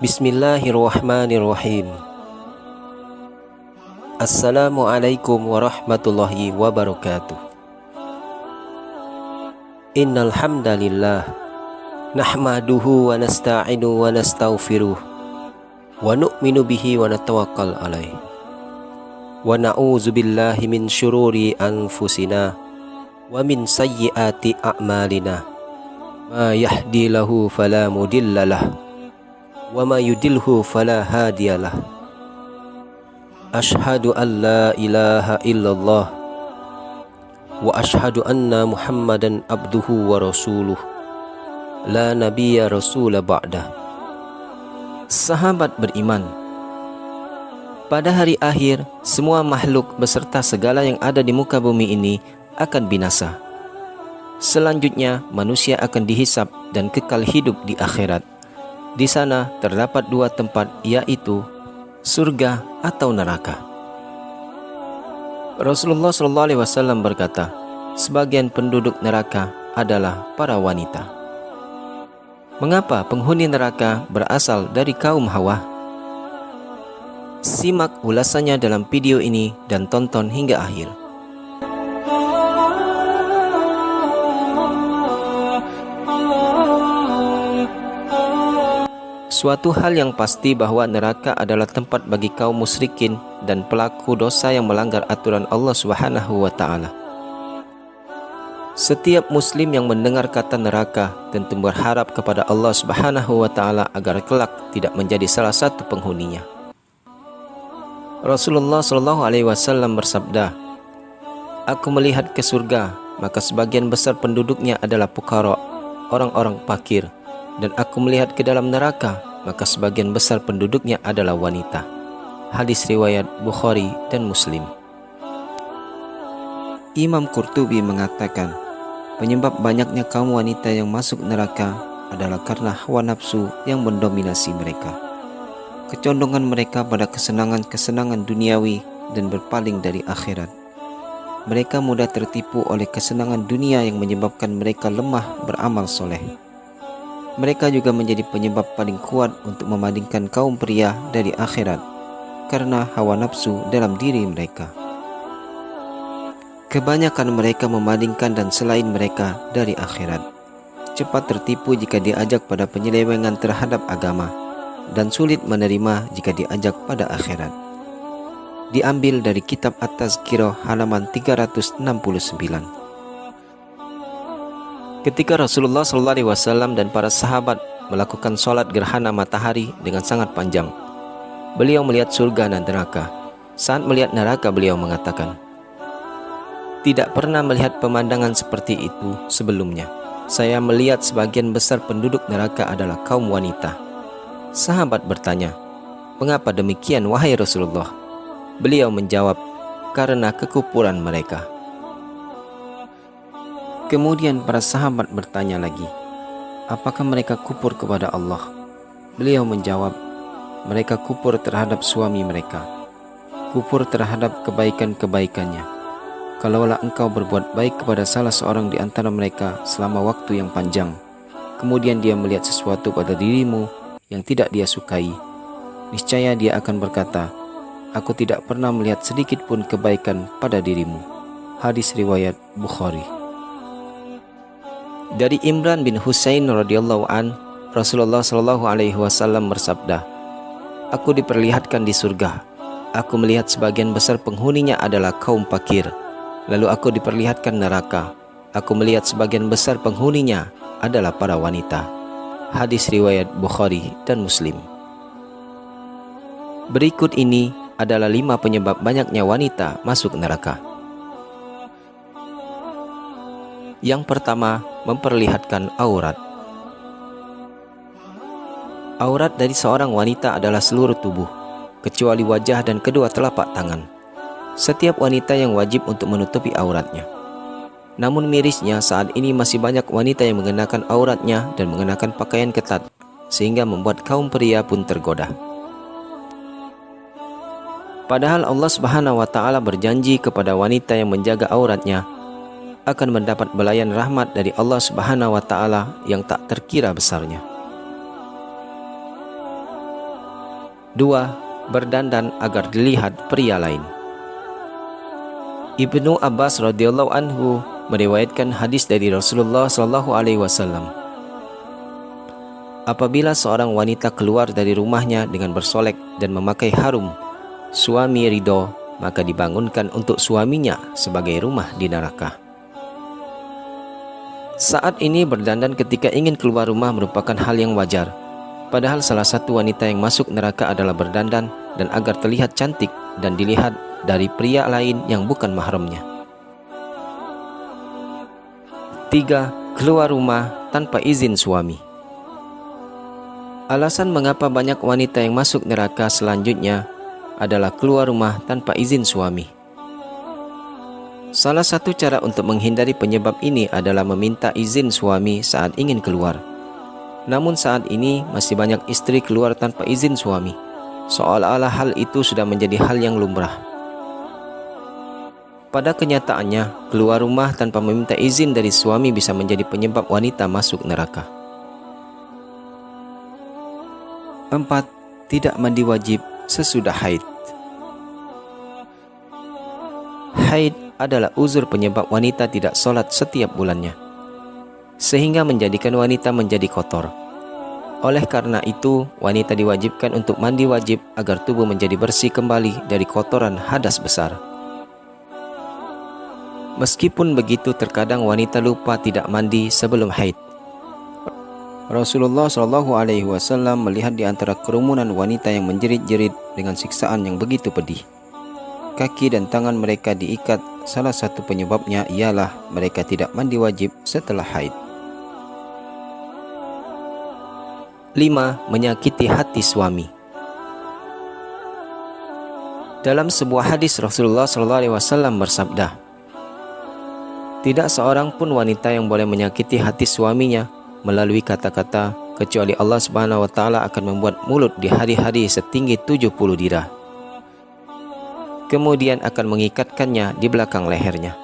Bismillahirrahmanirrahim. Assalamualaikum warahmatullahi wabarakatuh. Innal hamdalillah nahmaduhu wa nasta'inu wa nastaghfiruh wa nu'minu bihi wa natawakkal alaih wa na'udzu billahi min syururi anfusina wa min sayyiati a'malina ma yahdihillahu fala mudhillalah wa ma yudilhu fala hadiyalah. Ashhadu an la ilaha illallah wa ashhadu anna Muhammadan abduhu wa rasuluh la nabiyya rasula ba'dah. Sahabat beriman, pada hari akhir semua makhluk beserta segala yang ada di muka bumi ini akan binasa. Selanjutnya manusia akan dihisab dan kekal hidup di akhirat. Di sana terdapat dua tempat, yaitu surga atau neraka. Rasulullah SAW berkata, sebagian penduduk neraka adalah para wanita. Mengapa penghuni neraka berasal dari kaum Hawa? Simak ulasannya dalam video ini dan tonton hingga akhir. Suatu hal yang pasti bahwa neraka adalah tempat bagi kaum musyrikin dan pelaku dosa yang melanggar aturan Allah Subhanahu wa taala. Setiap muslim yang mendengar kata neraka tentu berharap kepada Allah Subhanahu wa taala agar kelak tidak menjadi salah satu penghuninya. Rasulullah SAW bersabda, "Aku melihat ke surga, maka sebagian besar penduduknya adalah fuqara, orang-orang fakir, dan aku melihat ke dalam neraka, maka sebagian besar penduduknya adalah wanita." Hadis riwayat Bukhari dan Muslim. Imam Qurtubi mengatakan, penyebab banyaknya kaum wanita yang masuk neraka adalah karena hawa nafsu yang mendominasi mereka. Kecondongan mereka pada kesenangan-kesenangan duniawi dan berpaling dari akhirat. Mereka mudah tertipu oleh kesenangan dunia yang menyebabkan mereka lemah beramal soleh. Mereka juga menjadi penyebab paling kuat untuk memalingkan kaum pria dari akhirat karena hawa nafsu dalam diri mereka. Kebanyakan mereka memalingkan dan selain mereka dari akhirat. Cepat tertipu jika diajak pada penyelewengan terhadap agama dan sulit menerima jika diajak pada akhirat. Diambil dari kitab At-Tazkirah halaman 369. Ketika Rasulullah SAW dan para sahabat melakukan sholat gerhana matahari dengan sangat panjang, beliau melihat surga dan neraka. Saat melihat neraka, beliau mengatakan, "Tidak pernah melihat pemandangan seperti itu sebelumnya. Saya melihat sebagian besar penduduk neraka adalah kaum wanita." Sahabat bertanya, "Mengapa demikian wahai Rasulullah?" Beliau menjawab, "Karena kekufuran mereka." Kemudian para sahabat bertanya lagi, "Apakah mereka kufur kepada Allah?" Beliau menjawab, "Mereka kufur terhadap suami mereka, kufur terhadap kebaikan-kebaikannya. Kalaulah engkau berbuat baik kepada salah seorang di antara mereka selama waktu yang panjang, kemudian dia melihat sesuatu pada dirimu yang tidak dia sukai, niscaya dia akan berkata, 'Aku tidak pernah melihat sedikit pun kebaikan pada dirimu.'" Hadis riwayat Bukhari. Dari Imran bin Husain radhiyallahu an, Rasulullah SAW bersabda, "Aku diperlihatkan di surga. Aku melihat sebagian besar penghuninya adalah kaum fakir. Lalu aku diperlihatkan neraka. Aku melihat sebagian besar penghuninya adalah para wanita." Hadis riwayat Bukhari dan Muslim. Berikut ini adalah 5 penyebab banyaknya wanita masuk neraka. Yang pertama, memperlihatkan aurat. Aurat dari seorang wanita adalah seluruh tubuh, kecuali wajah dan kedua telapak tangan. Setiap wanita yang wajib untuk menutupi auratnya. Namun mirisnya saat ini masih banyak wanita yang mengenakan auratnya dan mengenakan pakaian ketat, sehingga membuat kaum pria pun tergoda. Padahal Allah Subhanahu wa taala berjanji kepada wanita yang menjaga auratnya akan mendapat belayan rahmat dari Allah Subhanahu wa taala yang tak terkira besarnya. 2. Berdandan agar dilihat pria lain. Ibnu Abbas radhiyallahu anhu meriwayatkan hadis dari Rasulullah sallallahu alaihi wasallam. Apabila seorang wanita keluar dari rumahnya dengan bersolek dan memakai harum, suami ridho, maka dibangunkan untuk suaminya sebagai rumah di neraka. Saat ini berdandan ketika ingin keluar rumah merupakan hal yang wajar. Padahal salah satu wanita yang masuk neraka adalah berdandan dan agar terlihat cantik dan dilihat dari pria lain yang bukan mahramnya. 3. Keluar rumah tanpa izin suami. Alasan mengapa banyak wanita yang masuk neraka selanjutnya adalah keluar rumah tanpa izin suami. Salah satu cara untuk menghindari penyebab ini adalah meminta izin suami saat ingin keluar. Namun saat ini masih banyak istri keluar tanpa izin suami, seolah-olah hal itu sudah menjadi hal yang lumrah. Pada kenyataannya, keluar rumah tanpa meminta izin dari suami bisa menjadi penyebab wanita masuk neraka. 4. Tidak mandi wajib sesudah haid. Haid adalah uzur penyebab wanita tidak sholat setiap bulannya, sehingga menjadikan wanita menjadi kotor. Oleh karena itu, wanita diwajibkan untuk mandi wajib agar tubuh menjadi bersih kembali dari kotoran hadas besar. Meskipun begitu, terkadang wanita lupa tidak mandi sebelum haid. Rasulullah SAW melihat di antara kerumunan wanita yang menjerit-jerit dengan siksaan yang begitu pedih. Kaki dan tangan mereka diikat. Salah satu penyebabnya ialah mereka tidak mandi wajib setelah haid. 5. Menyakiti hati suami. Dalam sebuah hadis Rasulullah SAW bersabda, tidak seorang pun wanita yang boleh menyakiti hati suaminya melalui kata-kata, kecuali Allah Subhanahu wa Ta'ala akan membuat mulut di hari-hari setinggi 70 dirah. Kemudian akan mengikatkannya di belakang lehernya.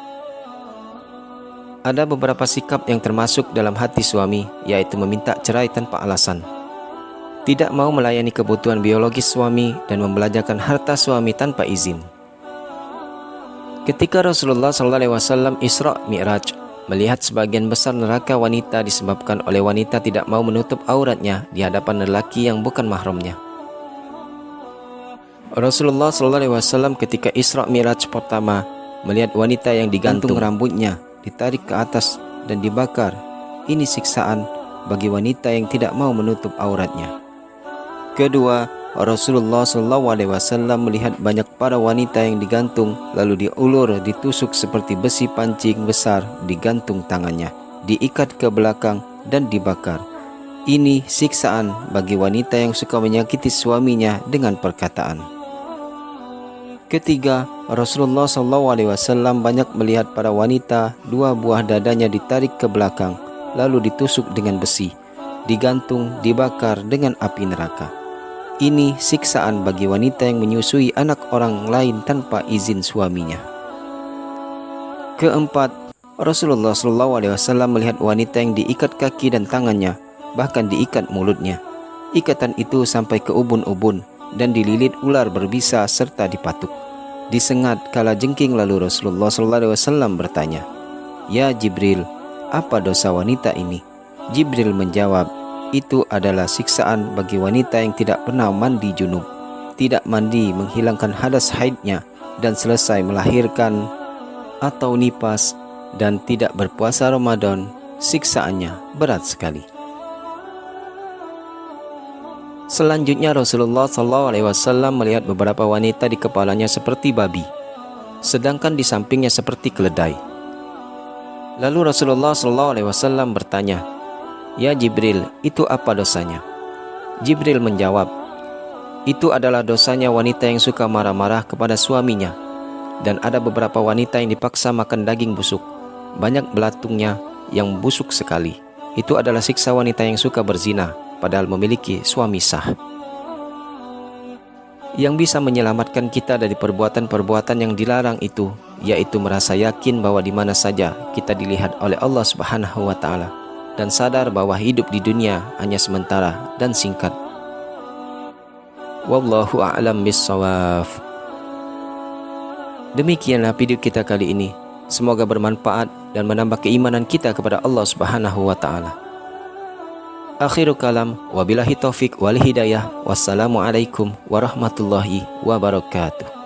Ada beberapa sikap yang termasuk dalam hati suami, yaitu meminta cerai tanpa alasan, tidak mau melayani kebutuhan biologis suami, dan membelanjakan harta suami tanpa izin. Ketika Rasulullah SAW Isra Mi'raj, melihat sebagian besar neraka wanita disebabkan oleh wanita tidak mau menutup auratnya di hadapan lelaki yang bukan mahramnya. Rasulullah SAW ketika Isra Mi'raj pertama melihat wanita yang digantung rambutnya, ditarik ke atas dan dibakar. Ini siksaan bagi wanita yang tidak mau menutup auratnya. Kedua, Rasulullah SAW melihat banyak para wanita yang digantung lalu diulur, ditusuk seperti besi pancing besar, digantung tangannya, diikat ke belakang dan dibakar. Ini siksaan bagi wanita yang suka menyakiti suaminya dengan perkataan. Ketiga, Rasulullah SAW banyak melihat para wanita dua buah dadanya ditarik ke belakang lalu ditusuk dengan besi, digantung, dibakar dengan api neraka. Ini siksaan bagi wanita yang menyusui anak orang lain tanpa izin suaminya. Keempat, Rasulullah SAW melihat wanita yang diikat kaki dan tangannya, bahkan diikat mulutnya. Ikatan itu sampai ke ubun-ubun dan dililit ular berbisa serta dipatuk, disengat kala jengking. Lalu Rasulullah SAW bertanya, "Ya Jibril, apa dosa wanita ini?" Jibril menjawab, itu adalah siksaan bagi wanita yang tidak pernah mandi junub, tidak mandi menghilangkan hadas haidnya, dan selesai melahirkan atau nipas, dan tidak berpuasa Ramadan. Siksaannya berat sekali. Selanjutnya Rasulullah SAW melihat beberapa wanita di kepalanya seperti babi, sedangkan di sampingnya seperti keledai. Lalu Rasulullah SAW bertanya, "Ya Jibril, itu apa dosanya?" Jibril menjawab, "Itu adalah dosanya wanita yang suka marah-marah kepada suaminya, dan ada beberapa wanita yang dipaksa makan daging busuk, banyak belatungnya yang busuk sekali. Itu adalah siksa wanita yang suka berzina, padahal memiliki suami sah." Yang bisa menyelamatkan kita dari perbuatan-perbuatan yang dilarang itu, yaitu merasa yakin bahwa di mana saja kita dilihat oleh Allah Subhanahu wa Ta'ala, dan sadar bahwa hidup di dunia hanya sementara dan singkat. Wallahu a'lam bissawab. Demikianlah video kita kali ini. Semoga bermanfaat dan menambah keimanan kita kepada Allah Subhanahu wa taala. Akhirul kalam, wabillahi taufik wal hidayah. Wassalamualaikum warahmatullahi wabarakatuh.